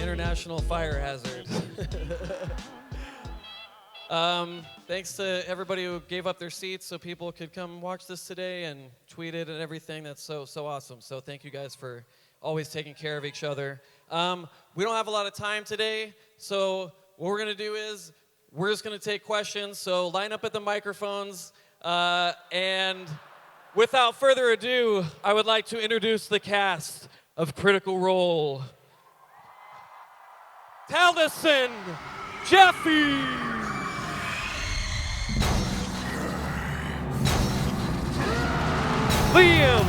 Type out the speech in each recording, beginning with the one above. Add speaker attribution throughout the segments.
Speaker 1: international fire hazard. Thanks to everybody who gave up their seats so people could come watch this today and tweet it and everything. That's so awesome. So thank you guys for always taking care of each other. We don't have a lot of time today, so what we're going to do is we're just going to take questions. So line up at the microphones, and without further ado, I would like to introduce the cast of Critical Role. Taliesin Jaffe. Liam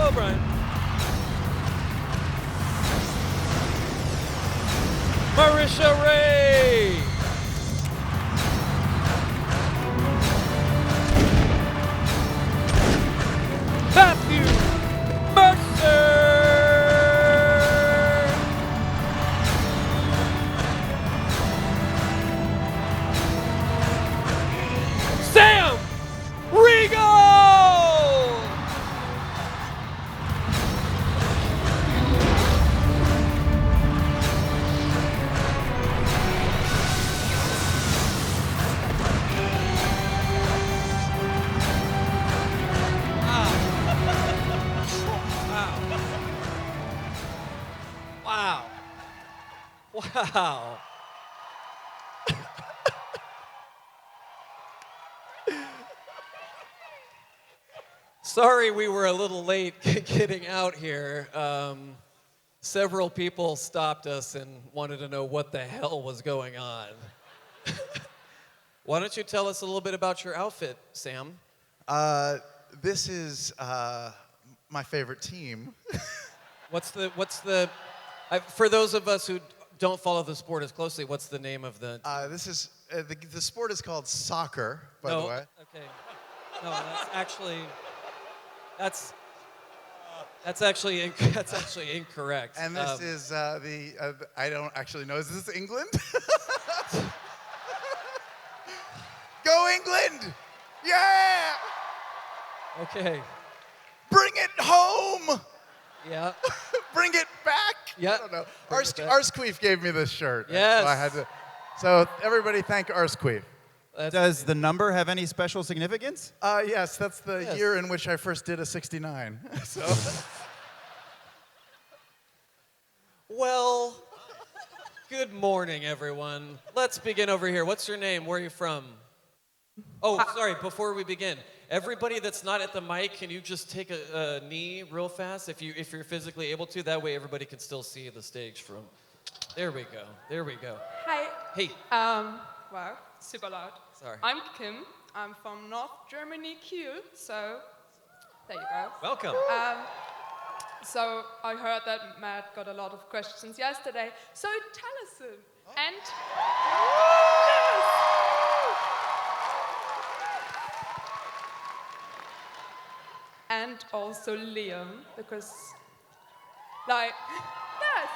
Speaker 1: O'Brien. Marisha Ray. Matt Mercer. Sam Riegel. Wow. Sorry we were a little late getting out here. Several people stopped us and wanted to know what the hell was going on. Why don't you tell us a little bit about your outfit, Sam?
Speaker 2: This is my favorite team.
Speaker 1: What's the for those of us who don't follow the sport as closely, what's the name of the...
Speaker 2: This is the sport is called soccer, by the way.
Speaker 1: Okay. No, that's actually incorrect.
Speaker 2: And this is I don't actually know. Is this England? Go England! Yeah!
Speaker 1: Okay.
Speaker 2: Bring it home!
Speaker 1: Yeah.
Speaker 2: Bring it back?
Speaker 1: Yeah.
Speaker 2: I don't know. Arsqueef gave me this shirt.
Speaker 1: Yes.
Speaker 2: So I had to. So everybody thank Arsqueef.
Speaker 3: Does the number have any special significance?
Speaker 2: Yes, that's the year in which I first did a 69. So.
Speaker 1: Well, good morning, everyone. Let's begin over here. What's your name? Where are you from? Oh, sorry, before we begin, everybody that's not at the mic, can you just take a knee real fast if you're physically able to? That way everybody can still see the stage from... There we go.
Speaker 4: Hi.
Speaker 1: Hey.
Speaker 4: Wow, super loud.
Speaker 1: Sorry.
Speaker 4: I'm Kim. I'm from North Germany, Kiel, so there you go.
Speaker 1: Welcome.
Speaker 4: So I heard that Matt got a lot of questions yesterday. So Taliesin and... Yes. And also Liam, because, like, yes.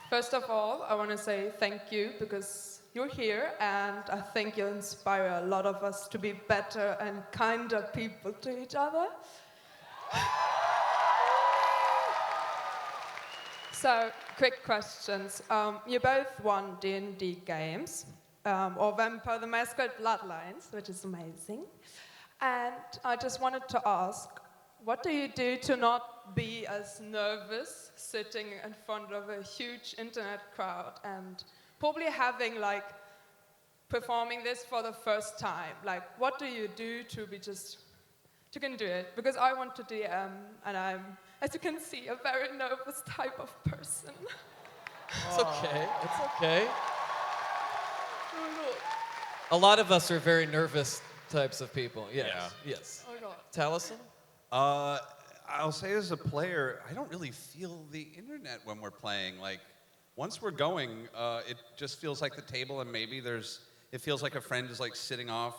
Speaker 4: First of all, I want to say thank you because you're here and I think you inspire a lot of us to be better and kinder people to each other. So, quick questions. You both won D&D games. Or Vampire the Masquerade Bloodlines, which is amazing. And I just wanted to ask, what do you do to not be as nervous sitting in front of a huge internet crowd and probably having, like, performing this for the first time? Like, what do you do to be just, you can do it? Because I want to DM, and I'm, as you can see, a very nervous type of person.
Speaker 1: It's okay. A lot of us are very nervous types of people. Yes.
Speaker 5: Yeah.
Speaker 1: Yes.
Speaker 4: Oh God.
Speaker 1: Taliesin?
Speaker 5: I'll say as a player, I don't really feel the internet when we're playing. Like, once we're going, it just feels like the table, and maybe it feels like a friend is like sitting off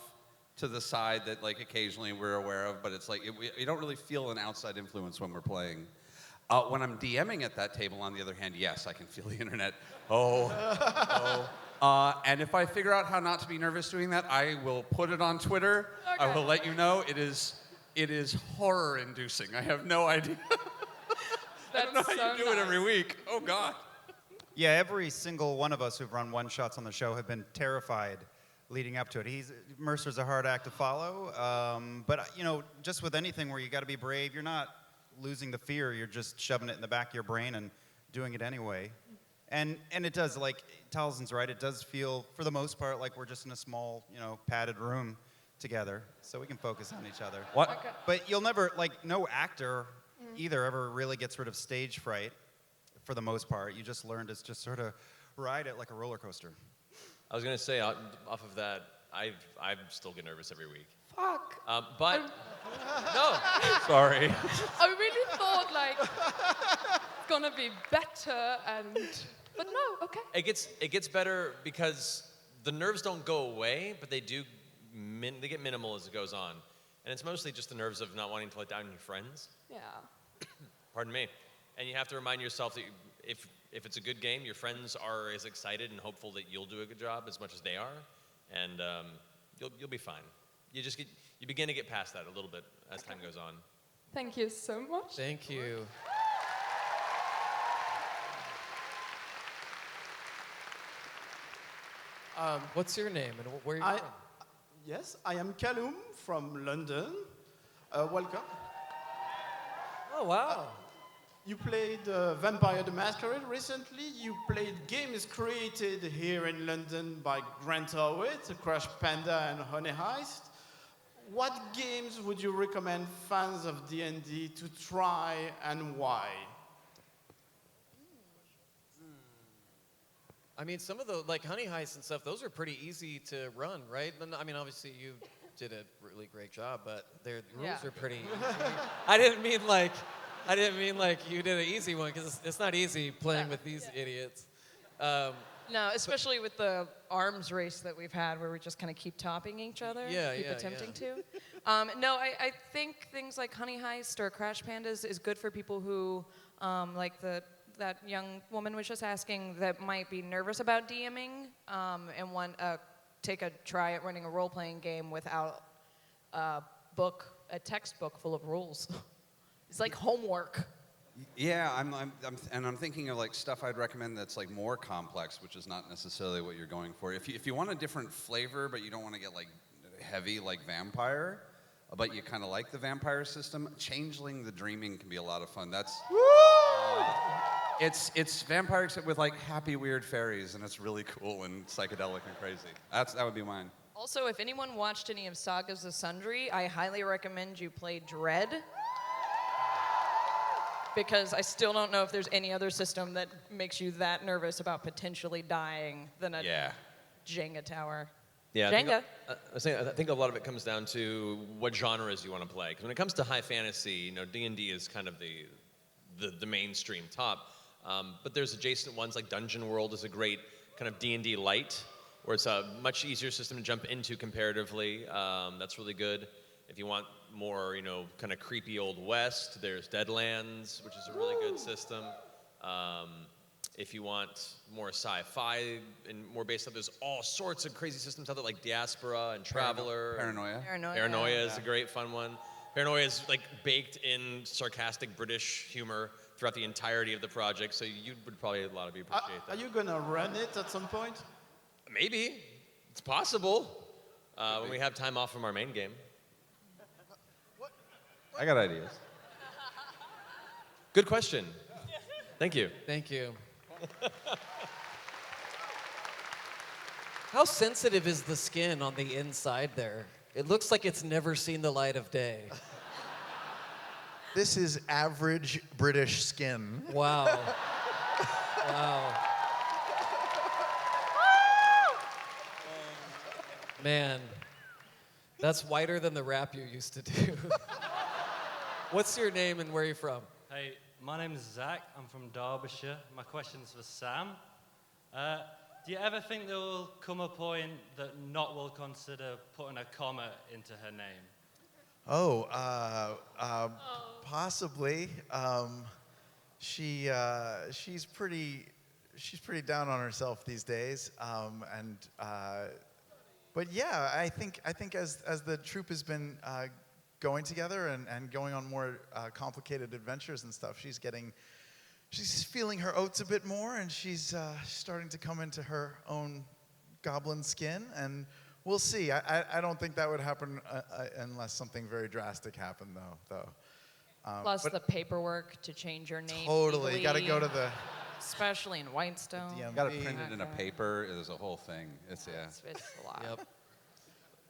Speaker 5: to the side that like occasionally we're aware of, but it's like, we don't really feel an outside influence when we're playing. When I'm DMing at that table, on the other hand, yes, I can feel the internet. Oh. And if I figure out how not to be nervous doing that, I will put it on Twitter.
Speaker 4: Okay.
Speaker 5: I will let you know. It is horror-inducing. I have no idea. I don't know how you do it every week. Oh, God.
Speaker 3: Yeah, every single one of us who've run one-shots on the show have been terrified leading up to it. Mercer's a hard act to follow, but just with anything where you got to be brave, you're not losing the fear. You're just shoving it in the back of your brain and doing it anyway. And it does, like Taliesin's right, it does feel, for the most part, like we're just in a small, padded room together, so we can focus on each other.
Speaker 5: What?
Speaker 4: Okay.
Speaker 3: But you'll never, no actor either ever really gets rid of stage fright, for the most part. You just learn to just sort of ride it like a roller coaster.
Speaker 6: I was gonna say, off of that, I still get nervous every week.
Speaker 4: Fuck.
Speaker 6: But no,
Speaker 5: Sorry.
Speaker 4: I really thought it's gonna be better, but no. Okay.
Speaker 6: it gets better because the nerves don't go away, but they do. They get minimal as it goes on, and it's mostly just the nerves of not wanting to let down your friends.
Speaker 4: Yeah.
Speaker 6: Pardon me. And you have to remind yourself that if it's a good game, your friends are as excited and hopeful that you'll do a good job as much as they are, and you'll be fine. You begin to get past that a little bit as time goes on.
Speaker 4: Thank you so much.
Speaker 1: Thank you. What's your name and where are you from?
Speaker 7: Yes, I am Callum from London. Welcome.
Speaker 1: Oh, wow.
Speaker 7: You played Vampire the Masquerade recently. You played games created here in London by Grant Howitt, Crash Panda and Honey Heist. What games would you recommend fans of D&D to try and why?
Speaker 1: I mean, some of the, Honey Heist and stuff, those are pretty easy to run, right? I mean, obviously, you did a really great job, but their rules are pretty easy. I didn't mean like you did an easy one, because it's not easy playing with these idiots.
Speaker 8: No, especially with the arms race that we've had where we just kind of keep topping each other. Keep attempting to. No, I think things like Honey Heist or Crash Pandas is good for people who, that young woman was just asking, that might be nervous about DMing and want to take a try at running a role-playing game without a textbook full of rules. It's like homework.
Speaker 5: Yeah, I'm thinking of stuff I'd recommend that's more complex, which is not necessarily what you're going for. If you want a different flavor, but you don't want to get heavy like Vampire, but you kind of like the Vampire system, Changeling the Dreaming can be a lot of fun. That's it's Vampire except with happy weird fairies, and it's really cool and psychedelic and crazy. That would be mine.
Speaker 8: Also, if anyone watched any of Sagas of Sundry, I highly recommend you play Dread. Because I still don't know if there's any other system that makes you that nervous about potentially dying than a Jenga tower.
Speaker 6: Yeah,
Speaker 8: Jenga.
Speaker 6: I think a lot of it comes down to what genres you want to play. Because when it comes to high fantasy, D&D is kind of the mainstream top. But there's adjacent ones like Dungeon World is a great kind of D&D light, where it's a much easier system to jump into comparatively. That's really good. If you want more, kind of creepy Old West, there's Deadlands, which is a really good system. If you want more sci-fi and more based on, there's all sorts of crazy systems out there, like Diaspora and Traveler.
Speaker 5: Paranoia.
Speaker 6: Is a great fun one. Paranoia is baked in sarcastic British humor throughout the entirety of the project, so you would probably, a lot of you appreciate that.
Speaker 7: Are you gonna run it at some point?
Speaker 6: Maybe. It's possible. When we have time off from our main game.
Speaker 5: I got ideas.
Speaker 6: Good question. Thank you.
Speaker 1: Thank you. How sensitive is the skin on the inside there? It looks like it's never seen the light of day.
Speaker 2: This is average British skin.
Speaker 1: Wow. Wow. Man, that's whiter than the rap you used to do. What's your name and where are you from?
Speaker 9: Hey, my name is Zach. I'm from Derbyshire. My question's for Sam. Do you ever think there will come a point that Not will consider putting a comma into her name?
Speaker 2: Possibly. she's pretty down on herself these days, but yeah, I think as the troupe has been going together and going on more complicated adventures and stuff, she's feeling her oats a bit more, and she's starting to come into her own goblin skin, and we'll see. I don't think that would happen unless something very drastic happened, though.
Speaker 8: Plus the paperwork to change your name.
Speaker 2: Totally,
Speaker 8: legally,
Speaker 2: got to go to the.
Speaker 8: Especially in Whitestone.
Speaker 5: Got to print it in a paper. There's a whole thing. It's
Speaker 8: It's a lot.
Speaker 1: Yep.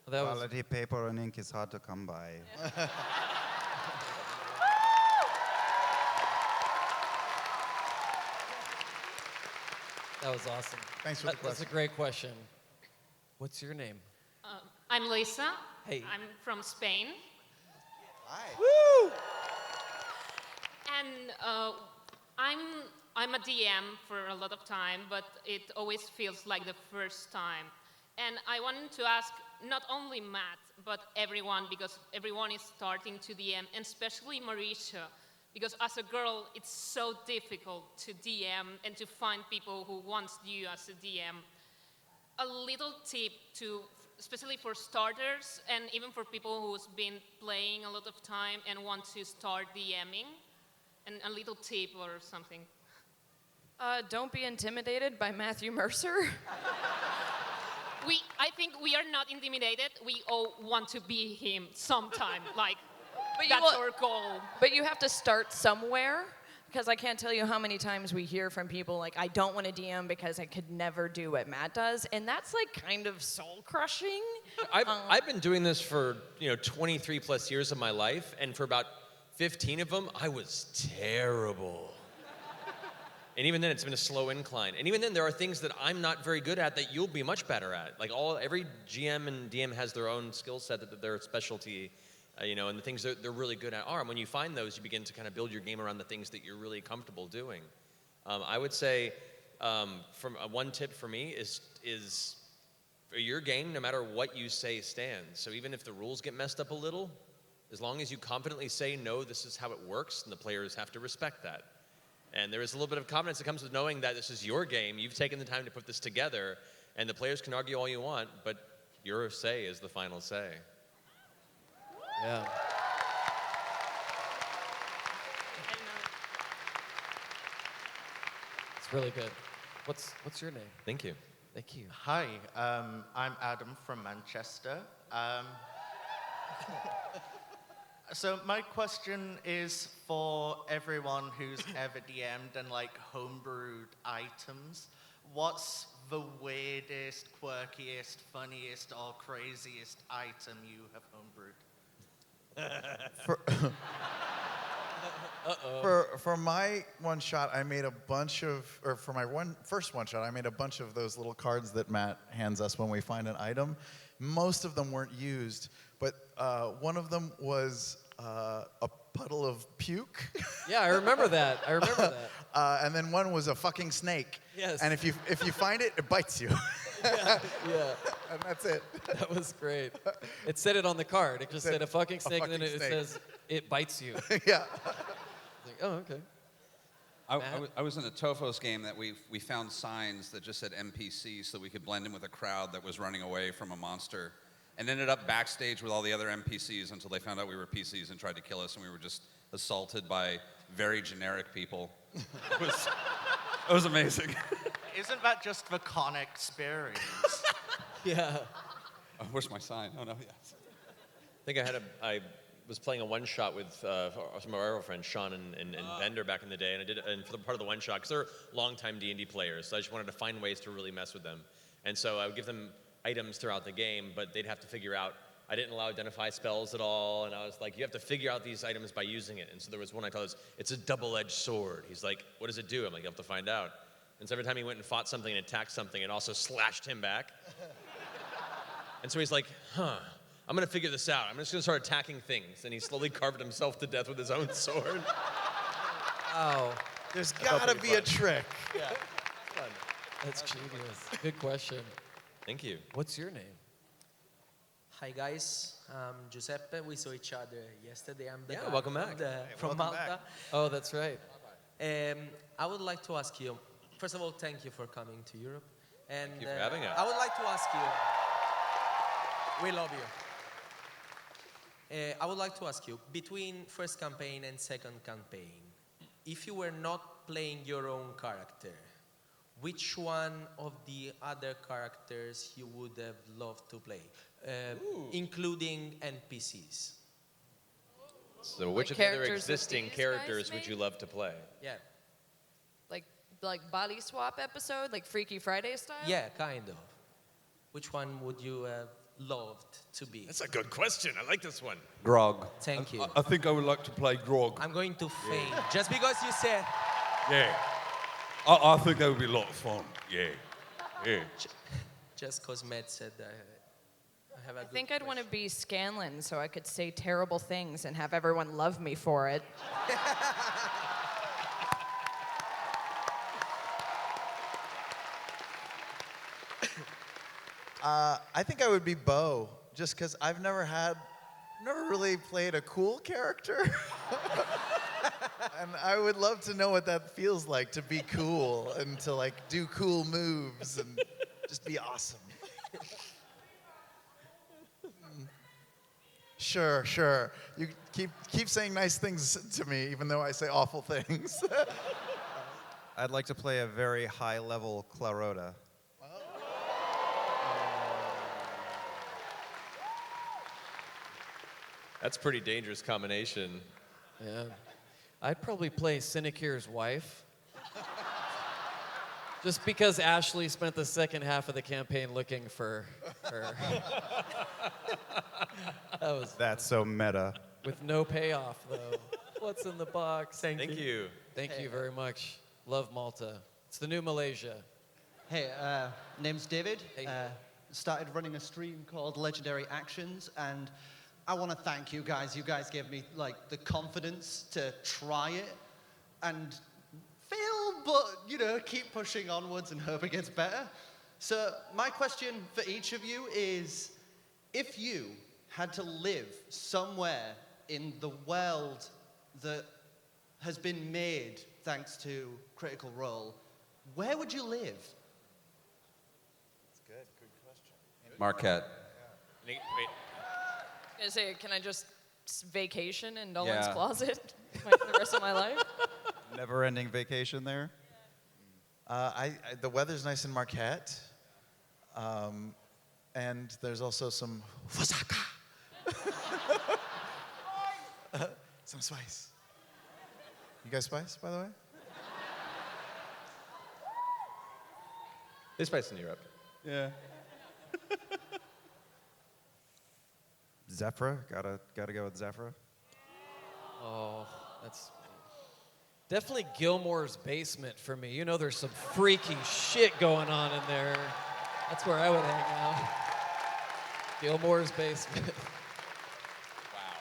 Speaker 1: That was
Speaker 3: Quality paper and ink is hard to come by.
Speaker 1: that was awesome.
Speaker 2: Thanks for the
Speaker 1: That's a
Speaker 2: question.
Speaker 1: great question. What's your name?
Speaker 10: I'm Lisa.
Speaker 1: Hey.
Speaker 10: I'm from Spain.
Speaker 2: Hi.
Speaker 1: Woo!
Speaker 10: And I'm a DM for a lot of time, but it always feels like the first time. And I wanted to ask not only Matt, but everyone, because everyone is starting to DM, and especially Marisha, because as a girl, it's so difficult to DM and to find people who want you as a DM. A little tip especially for starters, and even for people who's been playing a lot of time and want to start DMing, and a little tip or something.
Speaker 8: Don't be intimidated by Matthew Mercer.
Speaker 10: I think we are not intimidated. We all want to be him sometime.
Speaker 8: But
Speaker 10: that's our goal.
Speaker 8: But you have to start somewhere, because I can't tell you how many times we hear from people like, I don't want to DM because I could never do what Matt does, and that's kind of soul crushing.
Speaker 6: I've been doing this for 23 plus years of my life, and for about 15 of them, I was terrible. And even then, it's been a slow incline. And even then, there are things that I'm not very good at that you'll be much better at. Every GM and DM has their own skill set, that their specialty, and the things that they're really good at are. And when you find those, you begin to kind of build your game around the things that you're really comfortable doing. I would say, one tip for me is for your game, no matter what you say stands. So even if the rules get messed up a little, as long as you confidently say, no, this is how it works, and the players have to respect that. And there is a little bit of confidence that comes with knowing that this is your game, you've taken the time to put this together, and the players can argue all you want, but your say is the final say.
Speaker 1: Yeah. It's really good. What's your name?
Speaker 6: Thank you.
Speaker 1: Thank you.
Speaker 11: Hi, I'm Adam from Manchester. So my question is for everyone who's ever DM'd and homebrewed items. What's the weirdest, quirkiest, funniest, or craziest item you have homebrewed?
Speaker 2: For my one shot, I made a bunch of, or for my first one shot, I made a bunch of those little cards that Matt hands us when we find an item. Most of them weren't used, but one of them was a puddle of puke.
Speaker 1: Yeah, I remember that.
Speaker 2: And then one was a fucking snake.
Speaker 1: Yes.
Speaker 2: And if you find it, it bites you.
Speaker 1: Yeah.
Speaker 2: And that's it.
Speaker 1: That was great. It said it on the card. It just said a fucking snake, and then it
Speaker 2: snake.
Speaker 1: says, it bites you.
Speaker 2: Yeah.
Speaker 1: Oh, okay.
Speaker 5: I was in a Tofos game that we found signs that just said NPC so we could blend in with a crowd that was running away from a monster, and ended up backstage with all the other NPCs until they found out we were PCs and tried to kill us, and we were just assaulted by very generic people. It was amazing.
Speaker 11: Isn't that just the con experience?
Speaker 1: Yeah.
Speaker 5: Oh, where's my sign? Oh, no, yes.
Speaker 6: I think I was playing a one-shot with some of our friends, Sean and Bender, back in the day, and for the part of the one-shot, because they're longtime D&D players, so I just wanted to find ways to really mess with them. And so I would give them items throughout the game, but they'd have to figure out, I didn't allow identify spells at all, and I was like, you have to figure out these items by using it. And so there was one I called, it's a double-edged sword. He's like, what does it do? I'm like, you have to find out. And so every time he went and fought something and attacked something, it also slashed him back. And so he's like, I'm gonna figure this out. I'm just gonna start attacking things. And he slowly carved himself to death with his own sword.
Speaker 1: Wow.
Speaker 2: There's gotta be a trick.
Speaker 6: Yeah.
Speaker 1: Fun. That's genius. Good question.
Speaker 6: Thank you.
Speaker 1: What's your name?
Speaker 12: Hi guys, Giuseppe. We saw each other yesterday. I'm the
Speaker 6: Yeah,
Speaker 12: guy
Speaker 6: welcome back.
Speaker 12: from
Speaker 3: welcome
Speaker 12: Malta.
Speaker 3: back.
Speaker 1: Oh, that's right.
Speaker 12: I would like to ask you, first of all, thank you for coming to Europe. And
Speaker 6: Thank you for having us.
Speaker 12: I would like to ask you, we love you. I would like to ask you, between first campaign and second campaign, if you were not playing your own character, which one of the other characters you would have loved to play, including NPCs?
Speaker 6: So which of the other existing characters would you love to play?
Speaker 12: Yeah.
Speaker 8: Like body swap episode, like Freaky Friday style?
Speaker 12: Yeah, kind of. Which one would you have loved to be?
Speaker 6: That's a good question. I like this one.
Speaker 5: Grog.
Speaker 12: Thank you.
Speaker 5: I think I would like to play Grog.
Speaker 12: I'm going to faint just because you said.
Speaker 5: Yeah. I think that would be a lot of fun. Yeah. Yeah.
Speaker 12: Just because Matt said that. I have a
Speaker 8: I
Speaker 12: good
Speaker 8: think I'd want to
Speaker 12: question.
Speaker 8: be Scanlan so I could say terrible things and have everyone love me for it.
Speaker 2: I think I would be Bo, just because I've never really played a cool character. And I would love to know what that feels like to be cool and to like do cool moves and just be awesome. Sure. You keep saying nice things to me, even though I say awful things.
Speaker 3: I'd like to play a very high-level Clarota.
Speaker 6: That's a pretty dangerous combination.
Speaker 1: Yeah. I'd probably play Sinekir's wife. Just because Ashley spent the second half of the campaign looking for her.
Speaker 3: That's so meta.
Speaker 1: With no payoff, though. What's in the box?
Speaker 6: Thank you.
Speaker 1: Thank you very much. Love Malta. It's the new Malaysia.
Speaker 13: Hey, name's David.
Speaker 1: Hey.
Speaker 13: Started running a stream called Legendary Actions, and I want to thank you guys. You guys gave me like the confidence to try it and fail, but keep pushing onwards and hope it gets better. So my question for each of you is, if you had to live somewhere in the world that has been made thanks to Critical Role, where would you live?
Speaker 2: That's good question.
Speaker 5: Marquette.
Speaker 6: Wait.
Speaker 8: I was gonna say, can I just vacation in Dolan's
Speaker 3: Yeah.
Speaker 8: closet for the rest of my life?
Speaker 3: Never-ending vacation there.
Speaker 2: The weather's nice in Marquette, and there's also some fusaka. Some spice. You guys spice, by the way?
Speaker 6: They spice in Europe.
Speaker 3: Yeah. Zephyra, gotta go with Zephyra.
Speaker 1: Oh, that's definitely Gilmore's basement for me. You know there's some freaky shit going on in there. That's where I would hang out. Gilmore's basement.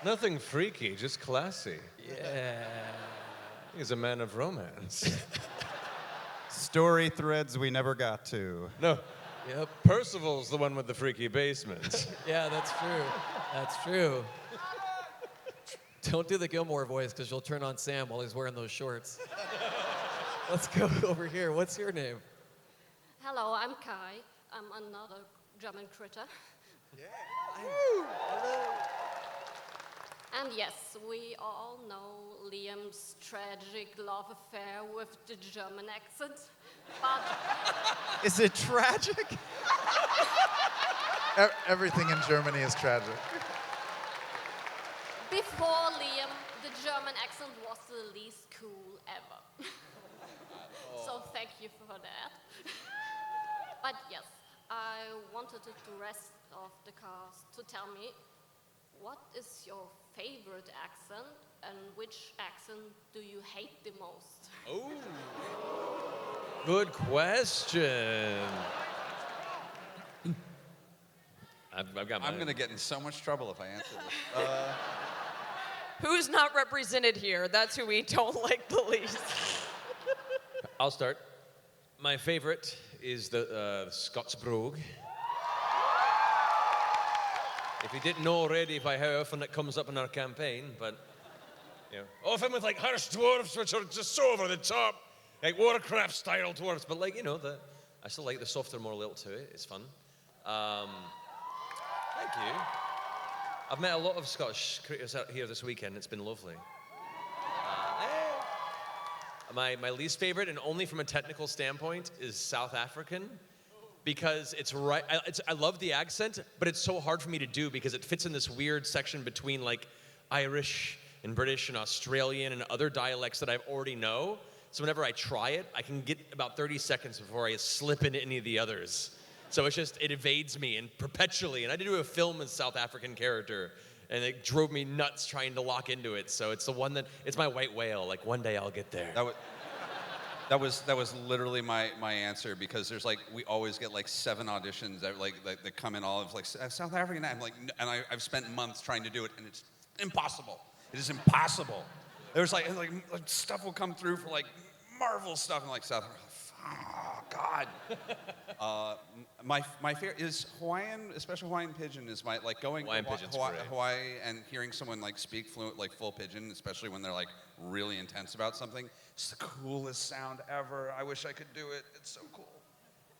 Speaker 6: Nothing freaky, just classy.
Speaker 1: Yeah.
Speaker 6: He's a man of romance.
Speaker 3: Story threads we never got to.
Speaker 6: No.
Speaker 1: Yep.
Speaker 6: Percival's the one with the freaky basement.
Speaker 1: Yeah, that's true. That's true. Don't do the Gilmore voice because you'll turn on Sam while he's wearing those shorts. Let's go over here. What's your name?
Speaker 14: Hello, I'm Kai. I'm another German critter.
Speaker 2: Yeah.
Speaker 14: Hello. And yes, we all know Liam's tragic love affair with the German accent. But
Speaker 2: Is it tragic? Everything in Germany is tragic.
Speaker 14: before Liam, the German accent was the least cool ever. So thank you for that. But yes, I wanted the rest of the cast to tell me, what is your favorite accent and which accent do you hate the most?
Speaker 6: Oh. Good question. I've got mine.
Speaker 5: I'm going to get in so much trouble if I answer this.
Speaker 8: Who's not represented here? That's who we don't like the least.
Speaker 6: I'll start. My favorite is the Scots brogue. If you didn't know already by how often it comes up in our campaign, but You know, often with like harsh dwarves, which are just so over the top, like Warcraft style dwarves. But like, you know, I still like the softer, more lilt to it. It's fun. Thank you. I've met a lot of Scottish creators out here this weekend. It's been lovely. My least favorite, and only from a technical standpoint, is South African, because it's right. I love the accent, but it's so hard for me to do because it fits in this weird section between like Irish and British and Australian and other dialects that I already know. So whenever I try it, I can get about 30 seconds before I slip into any of the others. So it evades me and perpetually. And I did do a film as South African character, and it drove me nuts trying to lock into it. So it's the one it's my white whale. Like one day I'll get there.
Speaker 5: That was literally my answer, because there's like, we always get like 7 auditions that come in all of like South African. I'm like, and I've spent months trying to do it, and it's impossible. It is impossible. There's like stuff will come through for like Marvel stuff, and like South Africa. Oh, God. My favorite is Hawaiian, especially Hawaiian Pidgin is my, like going
Speaker 6: Hawaiian
Speaker 5: to
Speaker 6: Pidgin's great.
Speaker 5: Hawaii and hearing someone like speak fluent, like full Pidgin, especially when they're like really intense about something. It's the coolest sound ever. I wish I could do it. It's so cool.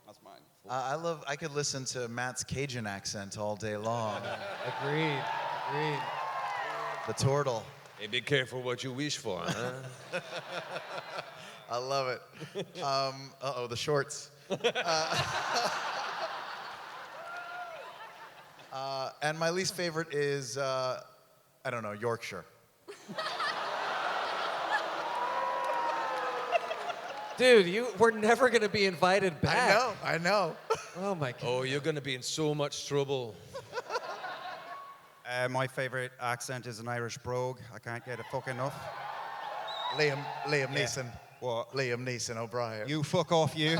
Speaker 5: That's mine.
Speaker 2: I could listen to Matt's Cajun accent all day long.
Speaker 1: Agreed.
Speaker 2: The turtle.
Speaker 6: Hey, be careful what you wish for, huh?
Speaker 2: I love it. The shorts. And my least favorite is, I don't know, Yorkshire.
Speaker 1: Dude, we're never gonna be invited back.
Speaker 2: I know.
Speaker 1: Oh my God.
Speaker 6: Oh, you're gonna be in so much trouble.
Speaker 3: My favorite accent is an Irish brogue. I can't get it fucking enough.
Speaker 2: Liam Neeson.
Speaker 3: What?
Speaker 2: Liam Neeson O'Brien.
Speaker 3: You fuck off, you.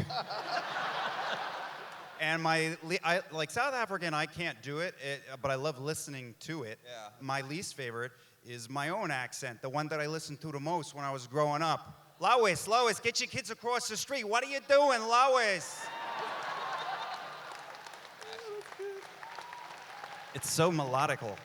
Speaker 3: And like South African, I can't do it, but I love listening to it.
Speaker 5: Yeah.
Speaker 3: My least favorite is my own accent, the one that I listened to the most when I was growing up. Lois, get your kids across the street. What are you doing, Lois? It's so melodical.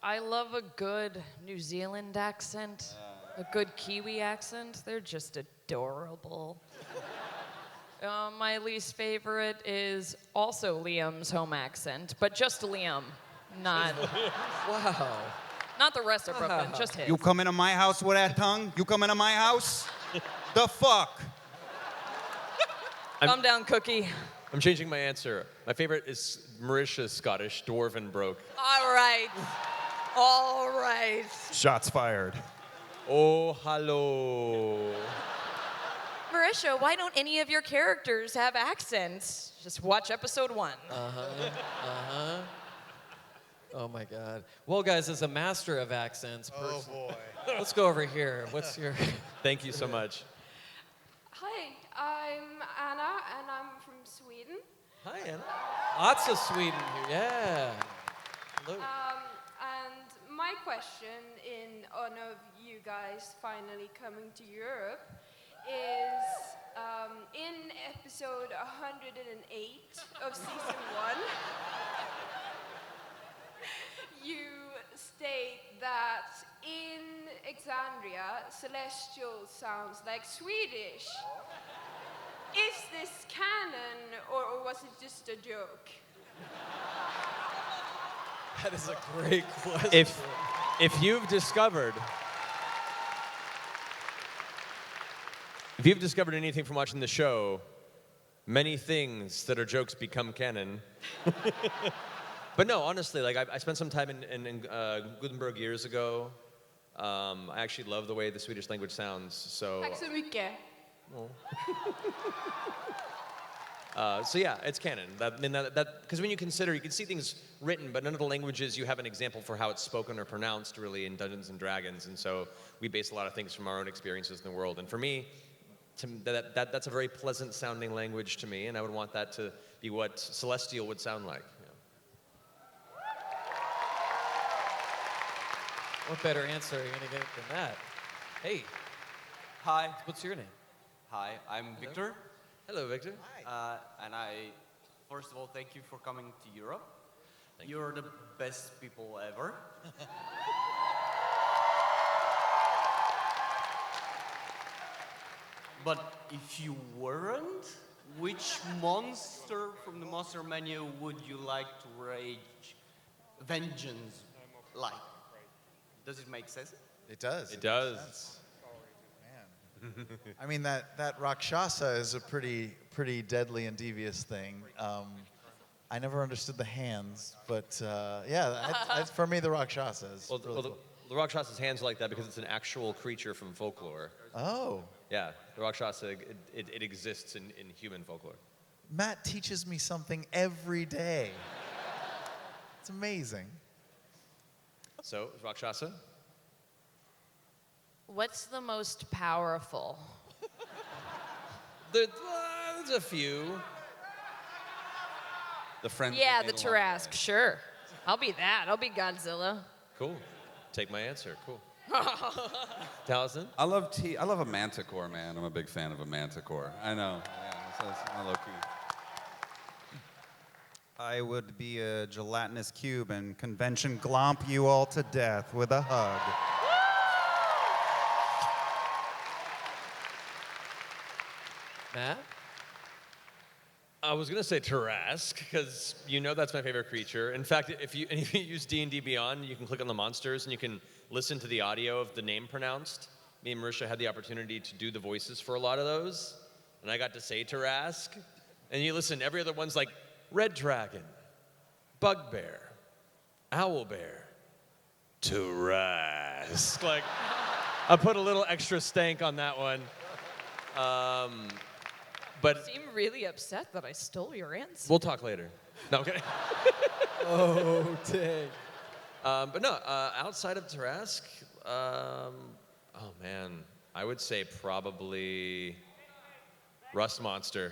Speaker 8: I love a good New Zealand accent, a good Kiwi accent. They're just adorable. My least favorite is also Liam's home accent, but just Liam, not
Speaker 1: Wow.
Speaker 8: not the rest of Brooklyn, just his.
Speaker 3: You come into my house with that tongue? You come into my house? The fuck?
Speaker 8: Calm down, Cookie.
Speaker 6: I'm changing my answer. My favorite is Marisha's Scottish, Dwarven Broke.
Speaker 8: All right.
Speaker 3: Shots fired.
Speaker 6: Oh, hello.
Speaker 8: Marisha, why don't any of your characters have accents? Just watch episode 1.
Speaker 1: Oh my God. Well, guys, as a master of accents,
Speaker 2: Oh boy.
Speaker 1: let's go over here. What's your?
Speaker 6: Thank you so much.
Speaker 4: Hi, I'm Anna, and I'm from Sweden.
Speaker 1: Hi, Anna. Lots of Sweden here. Yeah. Hello.
Speaker 4: And my question, in honor of you guys finally coming to Europe, is in episode 108 of season 1, you state that in Exandria, celestial sounds like Swedish. Is this canon, or was it just a joke?
Speaker 1: That is a great question.
Speaker 6: If you've discovered anything from watching the show, many things that are jokes become canon. But no, honestly, like I spent some time in Gothenburg years ago. I actually love the way the Swedish language sounds. So.
Speaker 4: Tack så mycket.
Speaker 6: So yeah, it's canon. Because when you consider, you can see things written, but none of the languages you have an example for how it's spoken or pronounced really in Dungeons and Dragons, and so we base a lot of things from our own experiences in the world. And for me, that's a very pleasant sounding language to me, and I would want that to be what Celestial would sound like.
Speaker 1: What better answer are you gonna get than that? Hey.
Speaker 15: Hi.
Speaker 1: What's your name?
Speaker 15: Hi, I'm Victor.
Speaker 6: Hello, Victor.
Speaker 15: And first of all, thank you for coming to Europe. You're the best people ever. But if you weren't, which monster from the monster menu would you like to rage vengeance like? Does it make sense?
Speaker 2: It does.
Speaker 6: It does.
Speaker 2: I mean, that Rakshasa is a pretty deadly and devious thing. I never understood the hands, but yeah, for me, the Rakshasa is
Speaker 6: Well,
Speaker 2: really
Speaker 6: well
Speaker 2: cool.
Speaker 6: the Rakshasa's hands are like that because it's an actual creature from folklore.
Speaker 2: Oh.
Speaker 6: Yeah, the Rakshasa, it exists in human folklore.
Speaker 2: Matt teaches me something every day. It's amazing.
Speaker 6: So, Rakshasa?
Speaker 8: What's the most powerful?
Speaker 6: There's a few.
Speaker 5: The friends.
Speaker 8: Yeah,
Speaker 5: we
Speaker 8: the
Speaker 5: made along
Speaker 8: Tarask, sure. I'll be that. I'll be Godzilla.
Speaker 6: Cool. Take my answer. Cool. Taliesin?
Speaker 5: I love a manticore, man. I'm a big fan of a manticore. I know. Yeah, that's my low key.
Speaker 3: I would be a gelatinous cube and convention glomp you all to death with a hug.
Speaker 1: Matt?
Speaker 6: I was gonna say Tarask, because you know that's my favorite creature. In fact, if you use D&D Beyond, you can click on the monsters and you can listen to the audio of the name pronounced. Me and Marisha had the opportunity to do the voices for a lot of those, and I got to say Tarask. And you listen, every other one's like Red Dragon, Bugbear, Owlbear, Tarask. Like, I put a little extra stank on that one. But
Speaker 8: You seem really upset that I stole your answer.
Speaker 6: we'll talk later. No, okay.
Speaker 1: Oh, dang.
Speaker 6: But no, outside of Tarask, oh man, I would say probably Rust Monster.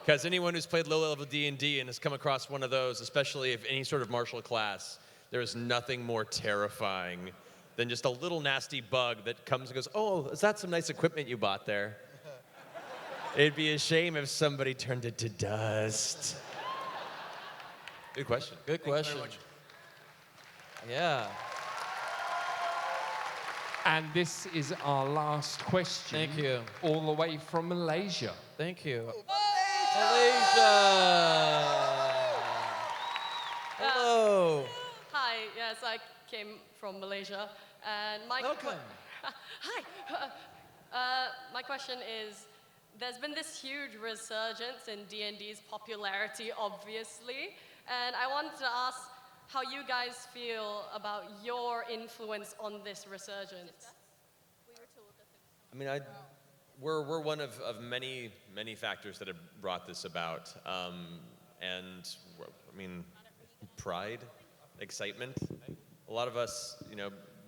Speaker 6: Because anyone who's played low-level D&D and has come across one of those, especially if any sort of martial class, there is nothing more terrifying than just a little nasty bug that comes and goes, oh, is that some nice equipment you bought there? It'd be a shame if somebody turned it to dust. Good question.
Speaker 1: Good question. Yeah.
Speaker 16: And this is our last question.
Speaker 1: Thank you.
Speaker 16: All the way from Malaysia.
Speaker 1: Thank you. Malaysia! Hello.
Speaker 17: Hi, yes, I came from Malaysia, and
Speaker 1: Welcome.
Speaker 17: Hi. My question is, there's been this huge resurgence in D&D's popularity, obviously, and I wanted to ask how you guys feel about your influence on this resurgence.
Speaker 6: I mean, we're one of many factors that have brought this about, and I mean, pride, excitement. A lot of us,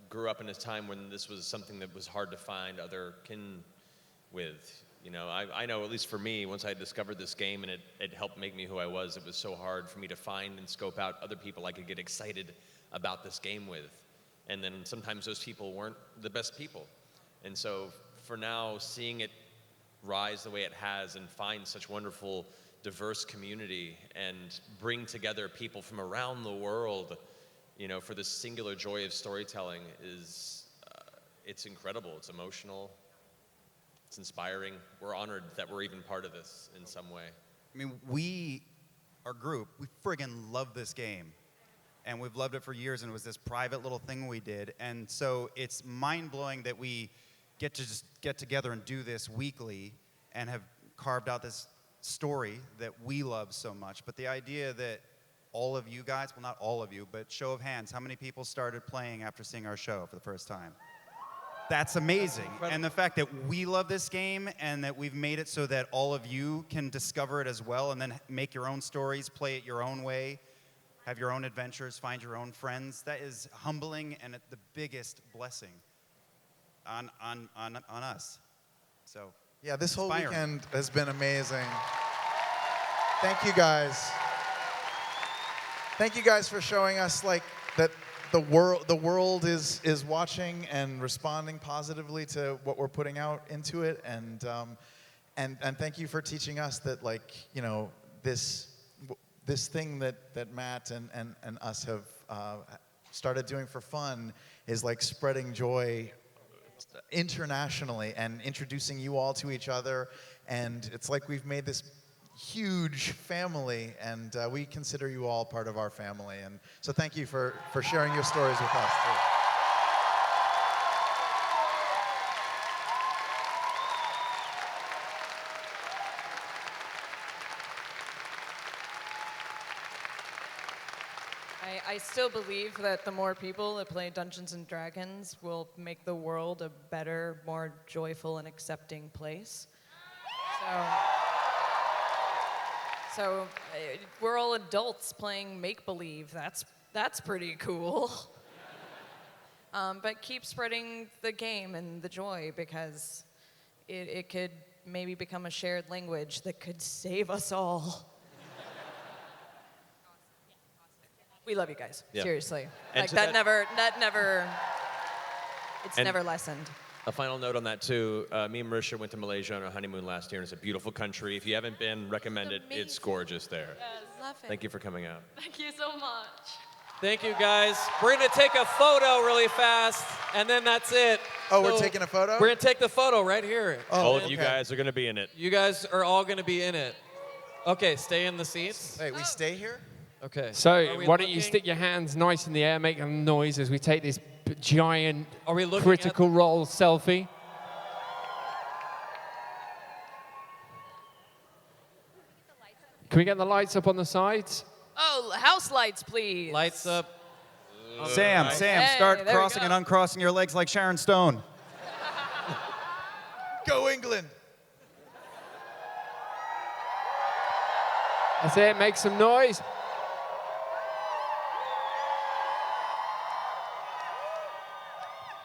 Speaker 6: grew up in a time when this was something that was hard to find other kin with. I know, at least for me, once I discovered this game and it helped make me who I was, it was so hard for me to find and scope out other people I could get excited about this game with. And then sometimes those people weren't the best people. And so for now, seeing it rise the way it has and find such wonderful, diverse community and bring together people from around the world, for this singular joy of storytelling is, it's incredible, it's emotional. It's inspiring. We're honored that we're even part of this in some way.
Speaker 3: I mean, our group, we friggin' love this game. And we've loved it for years, and it was this private little thing we did. And so it's mind-blowing that we get to just get together and do this weekly and have carved out this story that we love so much. But the idea that all of you guys, well, not all of you, but show of hands, how many people started playing after seeing our show for the first time? That's amazing. And the fact that we love this game and that we've made it so that all of you can discover it as well and then make your own stories, play it your own way, have your own adventures, find your own friends, that is humbling and the biggest blessing on us. So,
Speaker 2: yeah, this whole
Speaker 3: inspiring.
Speaker 2: weekend has been amazing. Thank you guys. Thank you guys for showing us that the world is watching and responding positively to what we're putting out into it, and thank you for teaching us that this thing that Matt and us have started doing for fun is like spreading joy internationally and introducing you all to each other. And it's like we've made this huge family, and we consider you all part of our family. And so thank you for sharing your stories with us too.
Speaker 8: I still believe that the more people that play Dungeons & Dragons will make the world a better, more joyful and accepting place. So we're all adults playing make-believe. That's pretty cool. But keep spreading the game and the joy, because it could maybe become a shared language that could save us all. We love you guys, seriously.
Speaker 6: And
Speaker 8: Like
Speaker 6: to
Speaker 8: that
Speaker 6: that-
Speaker 8: never, it's
Speaker 6: And-
Speaker 8: never lessened.
Speaker 6: A final note on that too. Me and Marisha went to Malaysia on our honeymoon last year, and it's a beautiful country. If you haven't been, recommend it. It's gorgeous there.
Speaker 17: Yes, love it.
Speaker 6: Thank you for coming out.
Speaker 17: Thank you so much.
Speaker 1: Thank you, guys. We're going to take a photo really fast, and then that's it.
Speaker 2: Oh, we're taking a photo?
Speaker 1: We're going to take the photo right here.
Speaker 6: All of you guys are going to be in it.
Speaker 1: You guys are all going to be in it. Okay, stay in the seats.
Speaker 2: Wait, we stay here?
Speaker 1: Okay.
Speaker 16: So
Speaker 1: Are we
Speaker 16: why don't you
Speaker 1: looking?
Speaker 16: stick your hands nice in the air, make a noise as we take this giant
Speaker 1: Are we looking
Speaker 16: critical role selfie. Can we get the lights up on the sides?
Speaker 8: Oh, house lights, please.
Speaker 1: Lights up.
Speaker 3: Sam,
Speaker 8: Hey,
Speaker 3: start
Speaker 8: there we
Speaker 3: crossing
Speaker 8: go.
Speaker 3: and uncrossing your legs like Sharon Stone.
Speaker 2: Go England!
Speaker 16: That's it, make some noise.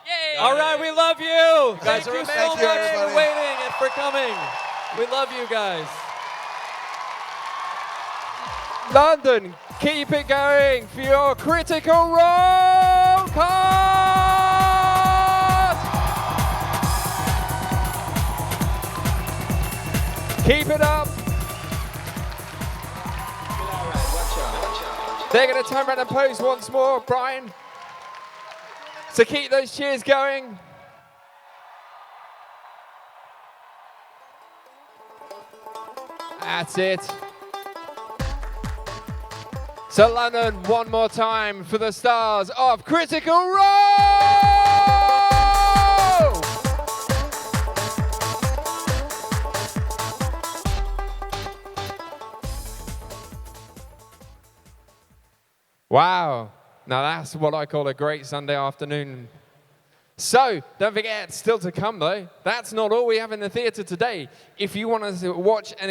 Speaker 8: Yay!
Speaker 1: All right, we love you. Thank
Speaker 2: guys are
Speaker 1: you so
Speaker 2: amazing.
Speaker 1: much
Speaker 2: Thank you,
Speaker 1: for
Speaker 2: everybody.
Speaker 1: waiting and for coming. We love you guys.
Speaker 16: London, keep it going for your critical role card. Keep it up. They're going to turn around and pose once more, Brian. So keep those cheers going. That's it. So London, one more time for the stars of Critical Role! Wow, now that's what I call a great Sunday afternoon. So, don't forget, still to come though, that's not all we have in the theatre today. If you want to watch an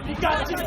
Speaker 18: You got your